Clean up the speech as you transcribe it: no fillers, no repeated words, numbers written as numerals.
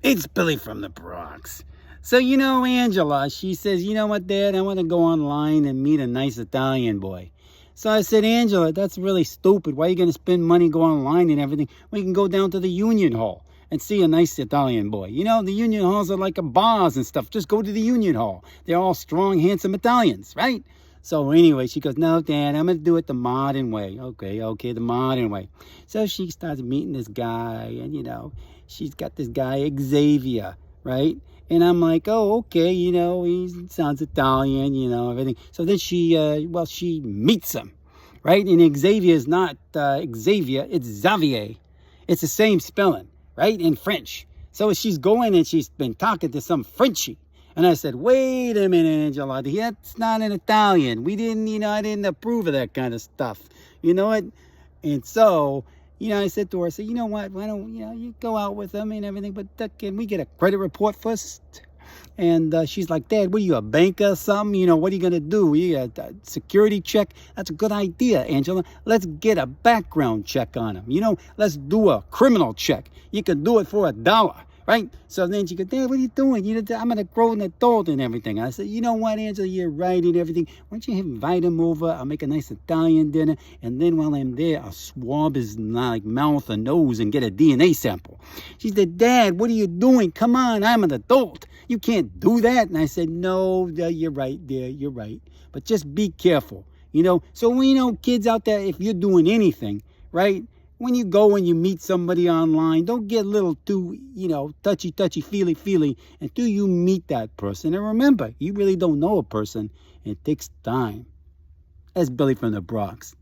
It's Billy from the Bronx. So, Angela, she says, you know what, Dad, I want to go online and meet a nice Italian boy. So I said, Angela, that's really stupid. Why are you going to spend money, go online and everything? We can go down to the Union Hall and see a nice Italian boy. The Union Halls are like a bars and stuff. Just go to the Union Hall. They're all strong, handsome Italians, right? So anyway, she goes, no, Dad, I'm going to do it the modern way. Okay, the modern way. So she starts meeting this guy, and, she's got this guy, Xavier, right? And I'm like, oh, okay, he sounds Italian, everything. So then she meets him, right? And Xavier is not Xavier, it's Xavier. It's the same spelling, right? In French. So she's going and she's been talking to some Frenchie. And I said, wait a minute, Angela, that's not an Italian. We didn't, I didn't approve of that kind of stuff. You know what? And so, I said to her, you know what, why don't, you go out with them and everything, but can we get a credit report first? And she's like, Dad, what are you, a banker or something? What are you going to do? You got a security check? That's a good idea, Angela. Let's get a background check on him. Let's do a criminal check. You can do it for $1. Right? So then she goes, Dad, what are you doing? I'm going to grow an adult and everything. I said, you know what, Angela, you're right and everything. Why don't you invite him over? I'll make a nice Italian dinner. And then while I'm there, I'll swab his mouth and nose and get a DNA sample. She said, Dad, what are you doing? Come on, I'm an adult. You can't do that. And I said, no, you're right, dear. You're right. But just be careful. So kids out there, if you're doing anything, right? When you go and you meet somebody online, don't get a little too, touchy, feely until you meet that person. And remember, you really don't know a person. It takes time. That's Billy from the Bronx.